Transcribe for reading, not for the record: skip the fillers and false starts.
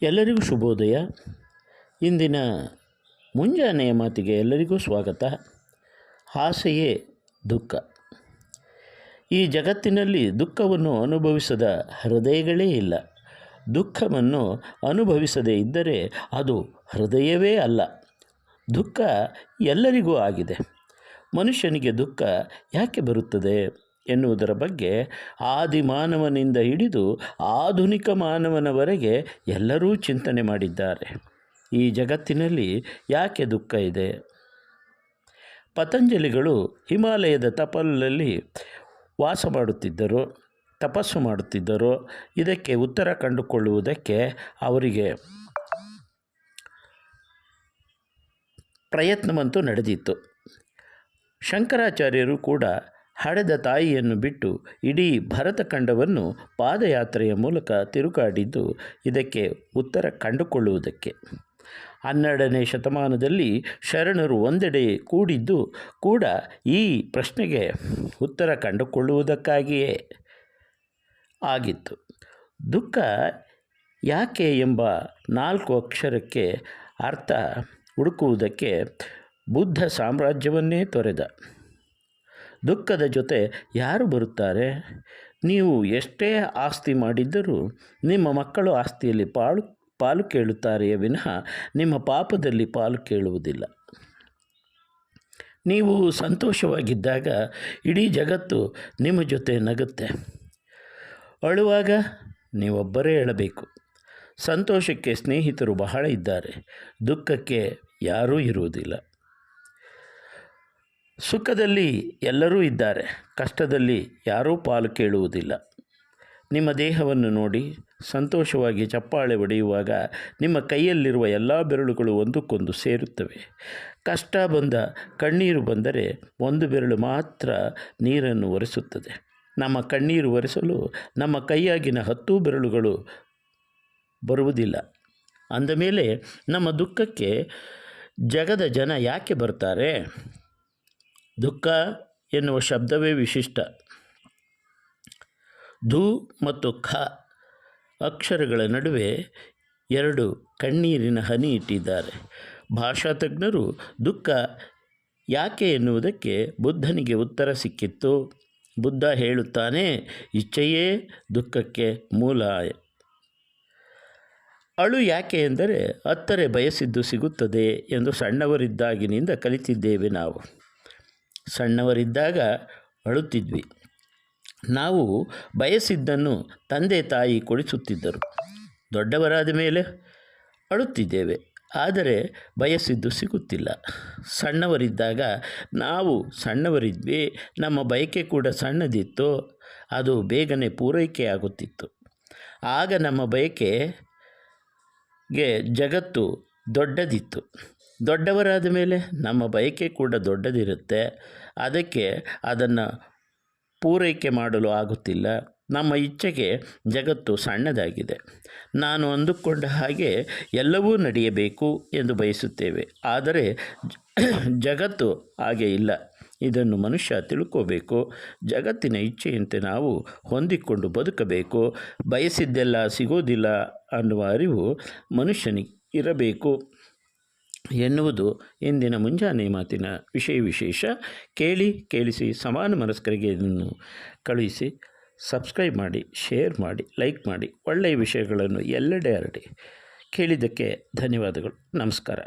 ಎಲ್ಲರಿಗೂ ಶುಭೋದಯ. ಇಂದಿನ ಮುಂಜಾನೆಯ ಮಾತಿಗೆ ಎಲ್ಲರಿಗೂ ಸ್ವಾಗತ. ಆಸೆಯೇ ದುಃಖ. ಈ ಜಗತ್ತಿನಲ್ಲಿ ದುಃಖವನ್ನು ಅನುಭವಿಸದ ಹೃದಯಗಳೇ ಇಲ್ಲ. ದುಃಖವನ್ನು ಅನುಭವಿಸದೇ ಇದ್ದರೆ ಅದು ಹೃದಯವೇ ಅಲ್ಲ. ದುಃಖ ಎಲ್ಲರಿಗೂ ಆಗಿದೆ. ಮನುಷ್ಯನಿಗೆ ದುಃಖ ಯಾಕೆ ಬರುತ್ತದೆ ಎನ್ನುವುದರ ಬಗ್ಗೆ ಆದಿಮಾನವನಿಂದ ಹಿಡಿದು ಆಧುನಿಕ ಮಾನವನವರೆಗೆ ಎಲ್ಲರೂ ಚಿಂತನೆ ಮಾಡಿದ್ದಾರೆ. ಈ ಜಗತ್ತಿನಲ್ಲಿ ಯಾಕೆ ದುಃಖ ಇದೆ? ಪತಂಜಲಿಗಳು ಹಿಮಾಲಯದ ತಪ್ಪಲಲ್ಲಿ ವಾಸ ಮಾಡುತ್ತಿದ್ದರು, ತಪಸ್ಸು ಮಾಡುತ್ತಿದ್ದರು. ಇದಕ್ಕೆ ಉತ್ತರ ಕಂಡುಕೊಳ್ಳುವುದಕ್ಕೆ ಅವರಿಗೆ ಪ್ರಯತ್ನವಂತೂ ನಡೆದಿತ್ತು. ಶಂಕರಾಚಾರ್ಯರು ಕೂಡ ಹಡೆದ ತಾಯಿಯನ್ನು ಬಿಟ್ಟು ಇಡೀ ಭರತಖಂಡವನ್ನು ಪಾದಯಾತ್ರೆಯ ಮೂಲಕ ತಿರುಗಾಡಿದ್ದು ಇದಕ್ಕೆ ಉತ್ತರ ಕಂಡುಕೊಳ್ಳುವುದಕ್ಕೆ. 12ನೇ ಶತಮಾನದಲ್ಲಿ ಶರಣರು ಒಂದೆಡೆ ಕೂಡಿದ್ದು ಕೂಡ ಈ ಪ್ರಶ್ನೆಗೆ ಉತ್ತರ ಕಂಡುಕೊಳ್ಳುವುದಕ್ಕಾಗಿಯೇ ಆಗಿತ್ತು. ದುಃಖ ಯಾಕೆ ಎಂಬ 4 ಅಕ್ಷರಕ್ಕೆ ಅರ್ಥ ಹುಡುಕುವುದಕ್ಕೆ ಬುದ್ಧ ಸಾಮ್ರಾಜ್ಯವನ್ನೇ ತೊರೆದ. ದುಃಖದ ಜೊತೆ ಯಾರು ಬರುತ್ತಾರೆ? ನೀವು ಎಷ್ಟೇ ಆಸ್ತಿ ಮಾಡಿದ್ದರೂ ನಿಮ್ಮ ಮಕ್ಕಳು ಆಸ್ತಿಯಲ್ಲಿ ಪಾಲು ಕೇಳುತ್ತಾರೆಯೇ ವಿನಃ ನಿಮ್ಮ ಪಾಪದಲ್ಲಿ ಪಾಲು ಕೇಳುವುದಿಲ್ಲ. ನೀವು ಸಂತೋಷವಾಗಿದ್ದಾಗ ಇಡೀ ಜಗತ್ತು ನಿಮ್ಮ ಜೊತೆ ನಗುತ್ತೆ. ಅಳುವಾಗ ನೀವೊಬ್ಬರೇ ಅಳಬೇಕು. ಸಂತೋಷಕ್ಕೆ ಸ್ನೇಹಿತರು ಬಹಳ ಇದ್ದಾರೆ, ದುಃಖಕ್ಕೆ ಯಾರೂ ಇರುವುದಿಲ್ಲ. ಸುಖದಲ್ಲಿ ಎಲ್ಲರೂ ಇದ್ದಾರೆ, ಕಷ್ಟದಲ್ಲಿ ಯಾರೂ ಪಾಲು ಕೇಳುವುದಿಲ್ಲ. ನಿಮ್ಮ ದೇಹವನ್ನು ನೋಡಿ. ಸಂತೋಷವಾಗಿ ಚಪ್ಪಾಳೆ ಹೊಡೆಯುವಾಗ ನಿಮ್ಮ ಕೈಯಲ್ಲಿರುವ ಎಲ್ಲ ಬೆರಳುಗಳು ಒಂದಕ್ಕೊಂದು ಸೇರುತ್ತವೆ. ಕಷ್ಟ ಕಣ್ಣೀರು ಬಂದರೆ ಒಂದು ಬೆರಳು ಮಾತ್ರ ನೀರನ್ನು ಒರೆಸುತ್ತದೆ. ನಮ್ಮ ಕಣ್ಣೀರು ಒರೆಸಲು ನಮ್ಮ ಕೈಯಾಗಿನ 10 ಬೆರಳುಗಳು ಬರುವುದಿಲ್ಲ. ಅಂದಮೇಲೆ ನಮ್ಮ ದುಃಖಕ್ಕೆ ಜಗದ ಜನ ಯಾಕೆ ಬರ್ತಾರೆ? ದುಃಖ ಎನ್ನುವ ಶಬ್ದವೇ ವಿಶಿಷ್ಟ. ಧು ಮತ್ತು ಖ ಅಕ್ಷರಗಳ ನಡುವೆ 2 ಕಣ್ಣೀರಿನ ಹನಿ ಇಟ್ಟಿದ್ದಾರೆ. ಭಾಷಾ ತಜ್ಞರು ದುಃಖ ಯಾಕೆ ಎನ್ನುವುದಕ್ಕೆ ಬುದ್ಧನಿಗೆ ಉತ್ತರ ಸಿಕ್ಕಿತ್ತು. ಬುದ್ಧ ಹೇಳುತ್ತಾನೆ, ಇಚ್ಛೆಯೇ ದುಃಖಕ್ಕೆ ಮೂಲ. ಅಳು ಯಾಕೆ ಎಂದರೆ ಅತ್ತರೆ ಬಯಸಿದ್ದು ಸಿಗುತ್ತದೆ ಎಂದು ಸಣ್ಣವರಿದ್ದಾಗಿನಿಂದ ಕಲಿತಿದ್ದೇವೆ ನಾವು. ಸಣ್ಣವರಿದ್ದಾಗ ಅಳುತ್ತಿದ್ವಿ. ನಾವು ಬಯಸಿದ್ದನ್ನು ತಂದೆ ತಾಯಿ ಕೊಡಿಸುತ್ತಿದ್ದರು. ದೊಡ್ಡವರಾದ ಮೇಲೆ ಅಳುತ್ತಿದ್ದೇವೆ, ಆದರೆ ಬಯಸಿದ್ದು ಸಿಗುತ್ತಿಲ್ಲ. ಸಣ್ಣವರಿದ್ದಾಗ ನಾವು ಸಣ್ಣವರಿದ್ವಿ, ನಮ್ಮ ಬಯಕೆ ಕೂಡ ಸಣ್ಣದಿತ್ತು, ಅದು ಬೇಗನೆ ಪೂರೈಕೆ ಆಗುತ್ತಿತ್ತು. ಆಗ ನಮ್ಮ ಬಯಕೆಗೆ ಜಗತ್ತು ದೊಡ್ಡದಿತ್ತು. ದೊಡ್ಡವರಾದ ಮೇಲೆ ನಮ್ಮ ಬಯಕೆ ಕೂಡ ದೊಡ್ಡದಿರುತ್ತೆ, ಅದಕ್ಕೆ ಅದನ್ನು ಪೂರೈಕೆ ಮಾಡಲು ಆಗುತ್ತಿಲ್ಲ. ನಮ್ಮ ಇಚ್ಛೆಗೆ ಜಗತ್ತು ಸಣ್ಣದಾಗಿದೆ. ನಾನು ಅಂದುಕೊಂಡ ಹಾಗೆ ಎಲ್ಲವೂ ನಡೆಯಬೇಕು ಎಂದು ಬಯಸುತ್ತೇವೆ, ಆದರೆ ಜಗತ್ತು ಹಾಗೆ ಇಲ್ಲ. ಇದನ್ನು ಮನುಷ್ಯ ತಿಳ್ಕೋಬೇಕು. ಜಗತ್ತಿನ ಇಚ್ಛೆಯಂತೆ ನಾವು ಹೊಂದಿಕೊಂಡು ಬದುಕಬೇಕು. ಬಯಸಿದ್ದೆಲ್ಲ ಸಿಗೋದಿಲ್ಲ ಅನ್ನುವ ಅರಿವು ಮನುಷ್ಯನಿಗೆ ಇರಬೇಕು ಎನ್ನುವುದು ಇಂದಿನ ಮುಂಜಾನೆ ಮಾತಿನ ವಿಶೇಷ. ಕೇಳಿಸಿ ಸಮಾನ ಮನಸ್ಕರಿಗೆ ಇದನ್ನು ಕಳುಹಿಸಿ. ಸಬ್ಸ್ಕ್ರೈಬ್ ಮಾಡಿ, ಶೇರ್ ಮಾಡಿ, ಲೈಕ್ ಮಾಡಿ. ಒಳ್ಳೆಯ ವಿಷಯಗಳನ್ನು ಎಲ್ಲೆಡೆ ಹರಡಿ. ಕೇಳಿದ್ದಕ್ಕೆ ಧನ್ಯವಾದಗಳು. ನಮಸ್ಕಾರ.